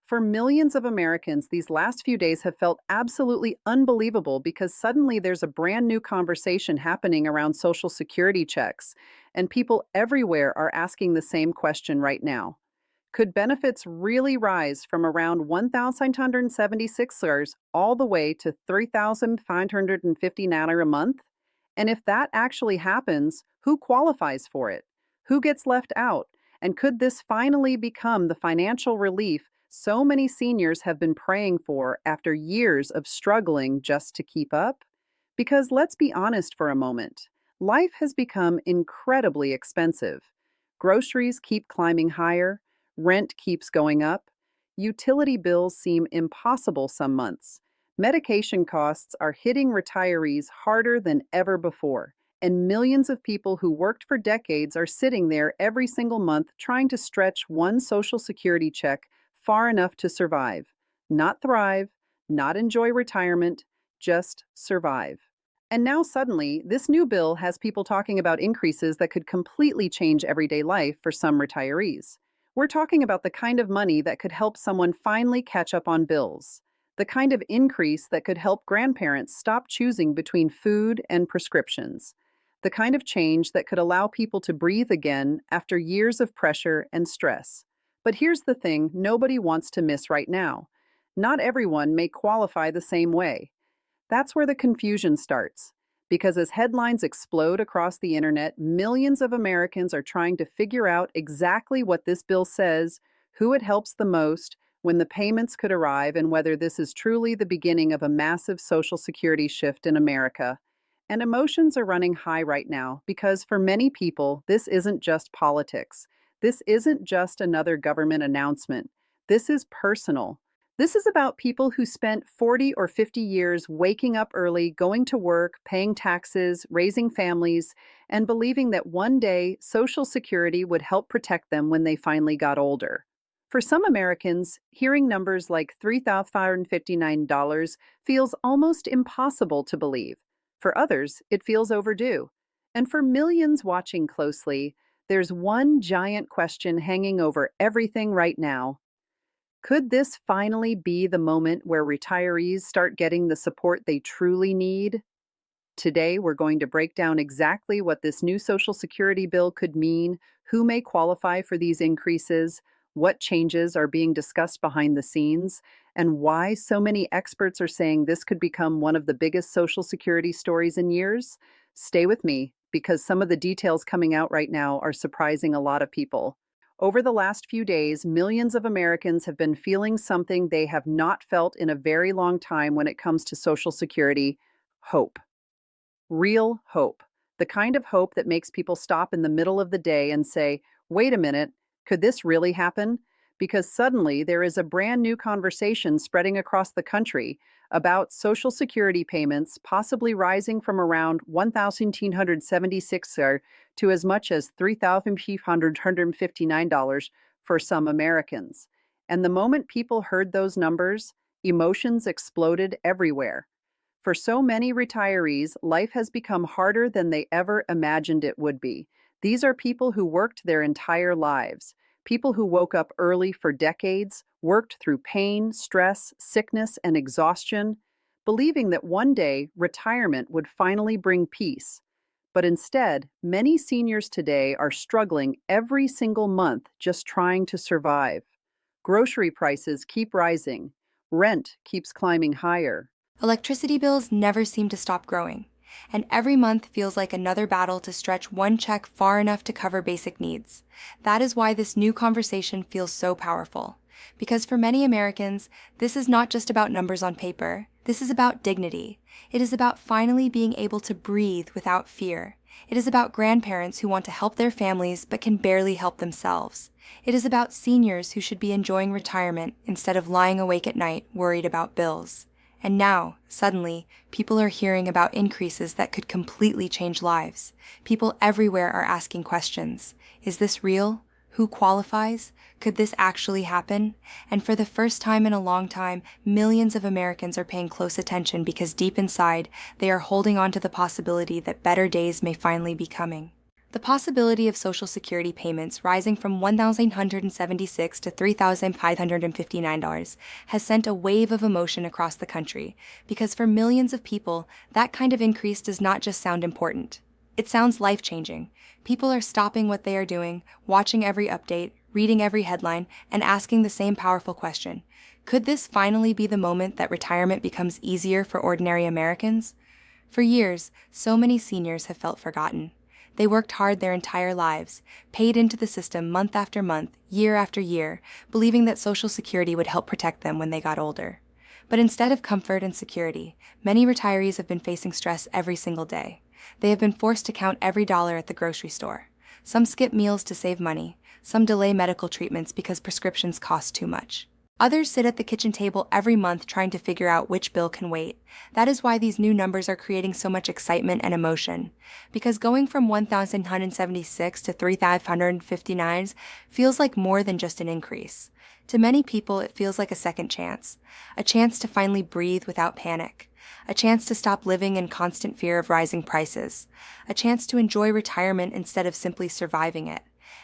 For millions of Americans, these last few days have felt absolutely unbelievable because suddenly there's a brand new conversation happening around Social Security checks, and people everywhere are asking the same question right now. Could benefits really rise from around 1,176 all the way to 3,550 a month? And if that actually happens, who qualifies for it? Who gets left out? And could this finally become the financial relief so many seniors have been praying for after years of struggling just to keep up? Because let's be honest for a moment, life has become incredibly expensive. Groceries keep climbing higher, rent keeps going up, utility bills seem impossible some months. Medication costs are hitting retirees harder than ever before, and millions of people who worked for decades are sitting there every single month trying to stretch one Social Security check far enough to survive. Not thrive, not enjoy retirement, just survive. And now suddenly, this new bill has people talking about increases that could completely change everyday life for some retirees. We're talking about the kind of money that could help someone finally catch up on bills, the kind of increase that could help grandparents stop choosing between food and prescriptions, the kind of change that could allow people to breathe again after years of pressure and stress. But here's the thing nobody wants to miss right now. Not everyone may qualify the same way. That's where the confusion starts. Because as headlines explode across the internet, millions of Americans are trying to figure out exactly what this bill says, who it helps the most, when the payments could arrive, and whether this is truly the beginning of a massive Social Security shift in America. And emotions are running high right now because for many people, this isn't just politics. This isn't just another government announcement. This is personal. This is about people who spent 40 or 50 years waking up early, going to work, paying taxes, raising families, and believing that one day Social Security would help protect them when they finally got older. For some Americans, hearing numbers like $3,559 feels almost impossible to believe. For others, it feels overdue. And for millions watching closely, there's one giant question hanging over everything right now. Could this finally be the moment where retirees start getting the support they truly need? Today, we're going to break down exactly what this new Social Security bill could mean, who may qualify for these increases, what changes are being discussed behind the scenes, and why so many experts are saying this could become one of the biggest Social Security stories in years. Stay with me, because some of the details coming out right now are surprising a lot of people. Over the last few days, millions of Americans have been feeling something they have not felt in a very long time when it comes to Social Security: hope. Real hope. The kind of hope that makes people stop in the middle of the day and say, wait a minute, could this really happen? Because suddenly there is a brand new conversation spreading across the country about Social Security payments possibly rising from around 1,976 to as much as $3,559 for some Americans. And the moment people heard those numbers, emotions exploded everywhere. For so many retirees, life has become harder than they ever imagined it would be. These are people who worked their entire lives, people who woke up early for decades, worked through pain, stress, sickness, and exhaustion, believing that one day retirement would finally bring peace. But instead, many seniors today are struggling every single month just trying to survive. Grocery prices keep rising, rent keeps climbing higher. Electricity bills never seem to stop growing, and every month feels like another battle to stretch one check far enough to cover basic needs. That is why this new conversation feels so powerful. Because for many Americans, this is not just about numbers on paper. This is about dignity. It is about finally being able to breathe without fear. It is about grandparents who want to help their families but can barely help themselves. It is about seniors who should be enjoying retirement instead of lying awake at night worried about bills. And now, suddenly, people are hearing about increases that could completely change lives. People everywhere are asking questions. Is this real? Who qualifies? Could this actually happen? And for the first time in a long time, millions of Americans are paying close attention because deep inside, they are holding on to the possibility that better days may finally be coming. The possibility of Social Security payments rising from $1,176 to $3,559 has sent a wave of emotion across the country, because for millions of people, that kind of increase does not just sound important. It sounds life-changing. People are stopping what they are doing, watching every update, reading every headline, and asking the same powerful question: could this finally be the moment that retirement becomes easier for ordinary Americans? For years, so many seniors have felt forgotten. They worked hard their entire lives, paid into the system month after month, year after year, believing that Social Security would help protect them when they got older. But instead of comfort and security, many retirees have been facing stress every single day. They have been forced to count every dollar at the grocery store. Some skip meals to save money. Some delay medical treatments because prescriptions cost too much. Others sit at the kitchen table every month trying to figure out which bill can wait. That is why these new numbers are creating so much excitement and emotion. Because going from 1,176 to 3,559 feels like more than just an increase. To many people, it feels like a second chance. A chance to finally breathe without panic. A chance to stop living in constant fear of rising prices. A chance to enjoy retirement instead of simply surviving it.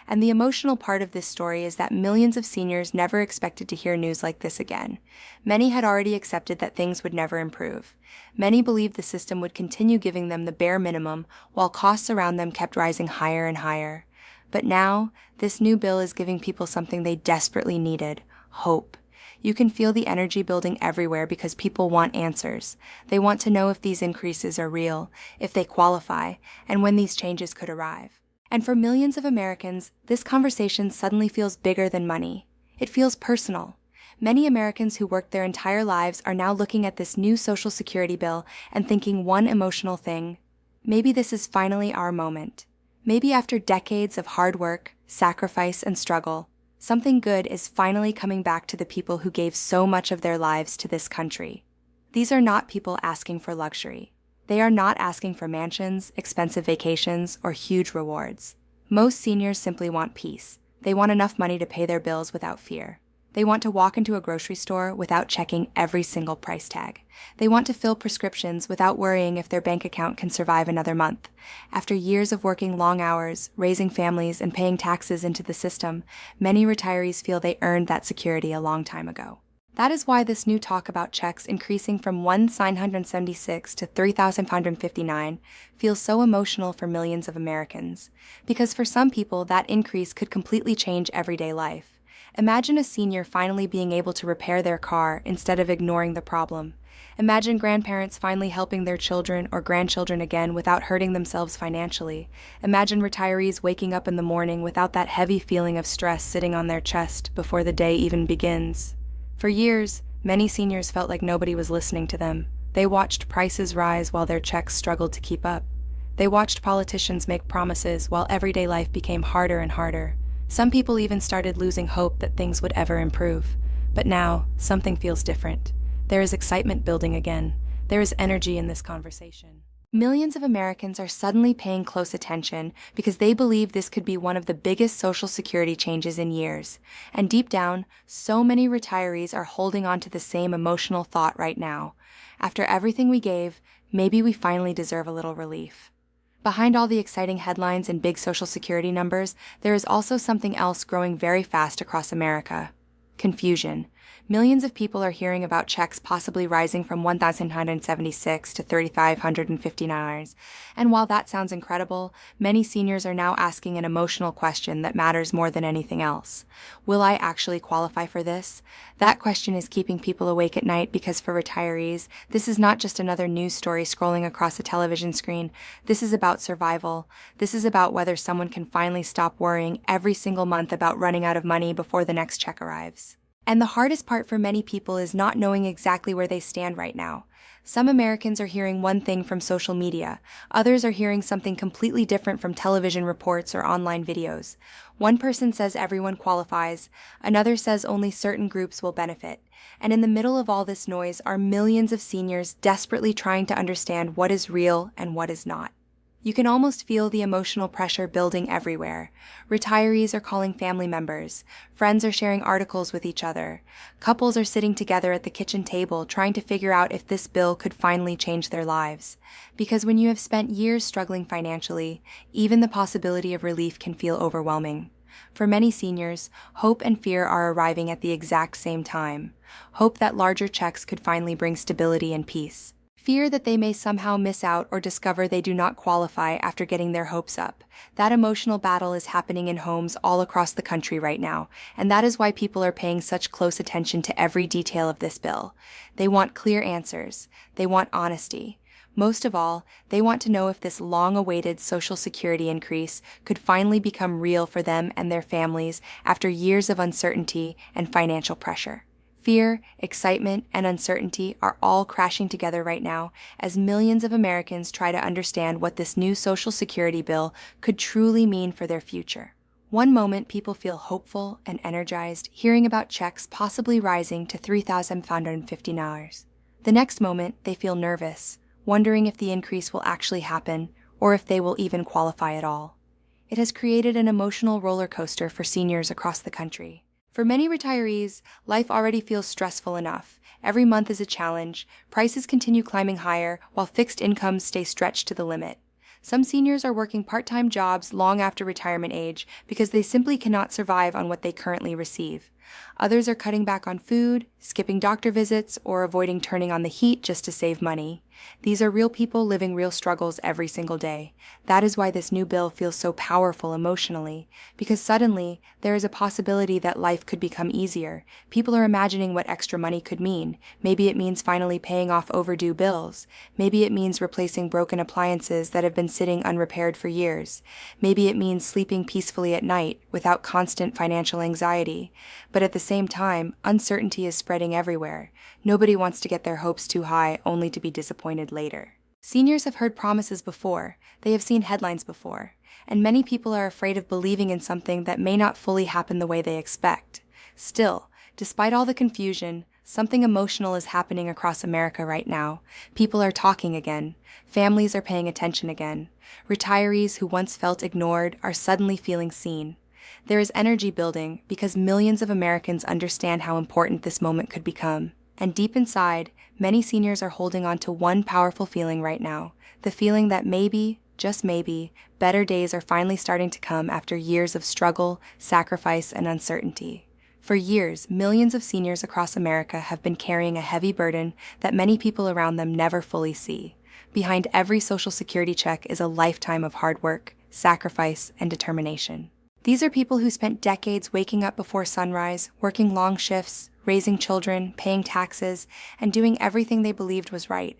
And the emotional part of this story is that millions of seniors never expected to hear news like this again. Many had already accepted that things would never improve. Many believed the system would continue giving them the bare minimum, while costs around them kept rising higher and higher. But now, this new bill is giving people something they desperately needed: hope. You can feel the energy building everywhere because people want answers. They want to know if these increases are real, if they qualify, and when these changes could arrive. And for millions of Americans, this conversation suddenly feels bigger than money. It feels personal. Many Americans who worked their entire lives are now looking at this new Social Security bill and thinking one emotional thing: maybe this is finally our moment. Maybe after decades of hard work, sacrifice, and struggle, something good is finally coming back to the people who gave so much of their lives to this country. These are not people asking for luxury. They are not asking for mansions, expensive vacations, or huge rewards. Most seniors simply want peace. They want enough money to pay their bills without fear. They want to walk into a grocery store without checking every single price tag. They want to fill prescriptions without worrying if their bank account can survive another month. After years of working long hours, raising families, and paying taxes into the system, many retirees feel they earned that security a long time ago. That is why this new talk about checks increasing from 1,976 to 3,559 feels so emotional for millions of Americans. Because for some people, that increase could completely change everyday life. Imagine a senior finally being able to repair their car instead of ignoring the problem. Imagine grandparents finally helping their children or grandchildren again without hurting themselves financially. Imagine retirees waking up in the morning without that heavy feeling of stress sitting on their chest before the day even begins. For years, many seniors felt like nobody was listening to them. They watched prices rise while their checks struggled to keep up. They watched politicians make promises while everyday life became harder and harder. Some people even started losing hope that things would ever improve. But now, something feels different. There is excitement building again. There is energy in this conversation. Millions of Americans are suddenly paying close attention because they believe this could be one of the biggest Social Security changes in years. And deep down, so many retirees are holding on to the same emotional thought right now. After everything we gave, maybe we finally deserve a little relief. Behind all the exciting headlines and big Social Security numbers, there is also something else growing very fast across America: confusion. Millions of people are hearing about checks possibly rising from 1,976 to 3,559, and while that sounds incredible, many seniors are now asking an emotional question that matters more than anything else. Will I actually qualify for this? That question is keeping people awake at night because for retirees, this is not just another news story scrolling across a television screen. This is about survival. This is about whether someone can finally stop worrying every single month about running out of money before the next check arrives. And the hardest part for many people is not knowing exactly where they stand right now. Some Americans are hearing one thing from social media. Others are hearing something completely different from television reports or online videos. One person says everyone qualifies. Another says only certain groups will benefit. And in the middle of all this noise are millions of seniors desperately trying to understand what is real and what is not. You can almost feel the emotional pressure building everywhere. Retirees are calling family members. Friends are sharing articles with each other. Couples are sitting together at the kitchen table trying to figure out if this bill could finally change their lives. Because when you have spent years struggling financially, even the possibility of relief can feel overwhelming. For many seniors, hope and fear are arriving at the exact same time. Hope that larger checks could finally bring stability and peace. Fear that they may somehow miss out or discover they do not qualify after getting their hopes up. That emotional battle is happening in homes all across the country right now, and that is why people are paying such close attention to every detail of this bill. They want clear answers. They want honesty. Most of all, they want to know if this long-awaited Social Security increase could finally become real for them and their families after years of uncertainty and financial pressure. Fear, excitement, and uncertainty are all crashing together right now as millions of Americans try to understand what this new Social Security bill could truly mean for their future. One moment, people feel hopeful and energized, hearing about checks possibly rising to $3,550. The next moment, they feel nervous, wondering if the increase will actually happen or if they will even qualify at all. It has created an emotional roller coaster for seniors across the country. For many retirees, life already feels stressful enough. Every month is a challenge, prices continue climbing higher, while fixed incomes stay stretched to the limit. Some seniors are working part-time jobs long after retirement age because they simply cannot survive on what they currently receive. Others are cutting back on food, skipping doctor visits, or avoiding turning on the heat just to save money. These are real people living real struggles every single day. That is why this new bill feels so powerful emotionally, because suddenly there is a possibility that life could become easier. People are imagining what extra money could mean. Maybe it means finally paying off overdue bills. Maybe it means replacing broken appliances that have been sitting unrepaired for years. Maybe it means sleeping peacefully at night without constant financial anxiety. But at the same time, uncertainty is spreading everywhere. Nobody wants to get their hopes too high only to be disappointed later. Seniors have heard promises before, they have seen headlines before, and many people are afraid of believing in something that may not fully happen the way they expect. Still, despite all the confusion, something emotional is happening across America right now. People are talking again. Families are paying attention again. Retirees who once felt ignored are suddenly feeling seen. There is energy building because millions of Americans understand how important this moment could become. And deep inside, many seniors are holding on to one powerful feeling right now, the feeling that maybe, just maybe, better days are finally starting to come after years of struggle, sacrifice, and uncertainty. For years, millions of seniors across America have been carrying a heavy burden that many people around them never fully see. Behind every Social Security check is a lifetime of hard work, sacrifice, and determination. These are people who spent decades waking up before sunrise, working long shifts, raising children, paying taxes, and doing everything they believed was right.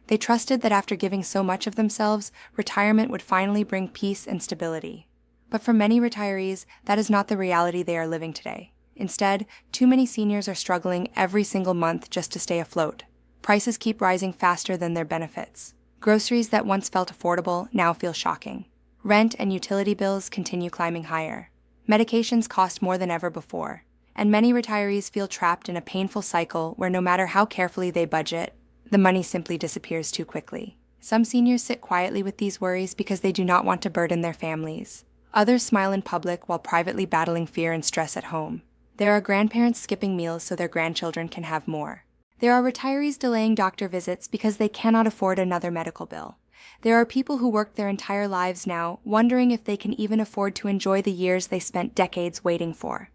They trusted that after giving so much of themselves, retirement would finally bring peace and stability. But for many retirees, that is not the reality they are living today. Instead, too many seniors are struggling every single month just to stay afloat. Prices keep rising faster than their benefits. Groceries that once felt affordable now feel shocking. Rent and utility bills continue climbing higher. Medications cost more than ever before. And many retirees feel trapped in a painful cycle where no matter how carefully they budget, the money simply disappears too quickly. Some seniors sit quietly with these worries because they do not want to burden their families. Others smile in public while privately battling fear and stress at home. There are grandparents skipping meals so their grandchildren can have more. There are retirees delaying doctor visits because they cannot afford another medical bill. There are people who worked their entire lives now, wondering if they can even afford to enjoy the years they spent decades waiting for.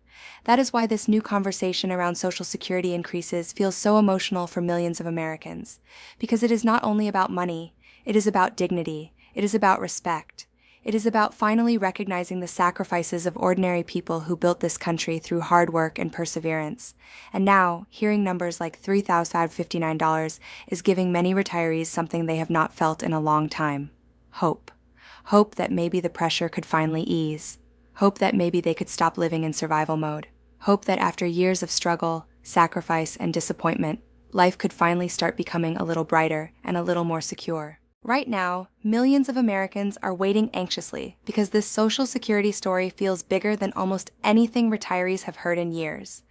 That is why this new conversation around Social Security increases feels so emotional for millions of Americans. Because it is not only about money, it is about dignity, it is about respect. It is about finally recognizing the sacrifices of ordinary people who built this country through hard work and perseverance. And now, hearing numbers like $3,559 is giving many retirees something they have not felt in a long time. Hope. Hope that maybe the pressure could finally ease. Hope that maybe they could stop living in survival mode. Hope that after years of struggle, sacrifice, and disappointment, life could finally start becoming a little brighter and a little more secure. Right now, millions of Americans are waiting anxiously because this Social Security story feels bigger than almost anything retirees have heard in years.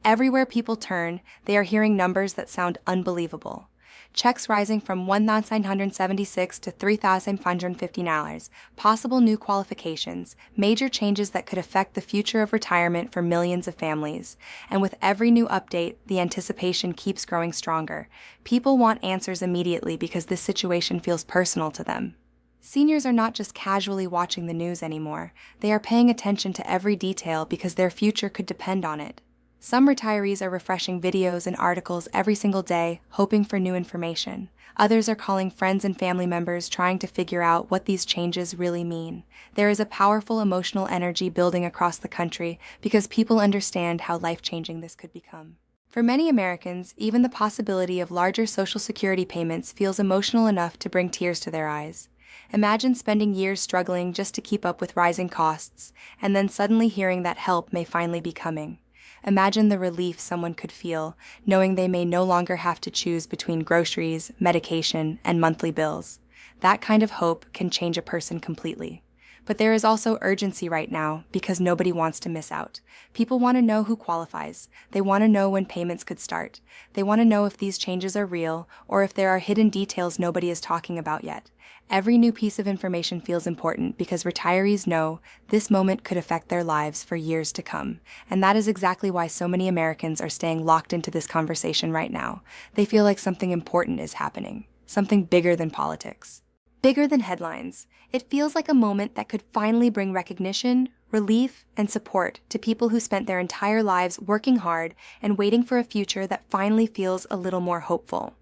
Everywhere people turn, they are hearing numbers that sound unbelievable. checks rising from $1,976 to $3,550, possible new qualifications, major changes that could affect the future of retirement for millions of families. And with every new update, the anticipation keeps growing stronger. People want answers immediately because this situation feels personal to them. Seniors are not just casually watching the news anymore, they are paying attention to every detail because their future could depend on it. Some retirees are refreshing videos and articles every single day, hoping for new information. Others are calling friends and family members trying to figure out what these changes really mean. There is a powerful emotional energy building across the country because people understand how life-changing this could become. For many Americans, even the possibility of larger Social Security payments feels emotional enough to bring tears to their eyes. Imagine spending years struggling just to keep up with rising costs, and then suddenly hearing that help may finally be coming. Imagine the relief someone could feel, knowing they may no longer have to choose between groceries, medication, and monthly bills. That kind of hope can change a person completely. But there is also urgency right now because nobody wants to miss out. People want to know who qualifies. They want to know when payments could start. They want to know if these changes are real or if there are hidden details nobody is talking about yet. Every new piece of information feels important because retirees know this moment could affect their lives for years to come. And that is exactly why so many Americans are staying locked into this conversation right now. They feel like something important is happening, something bigger than politics. Bigger than headlines, it feels like a moment that could finally bring recognition, relief, and support to people who spent their entire lives working hard and waiting for a future that finally feels a little more hopeful.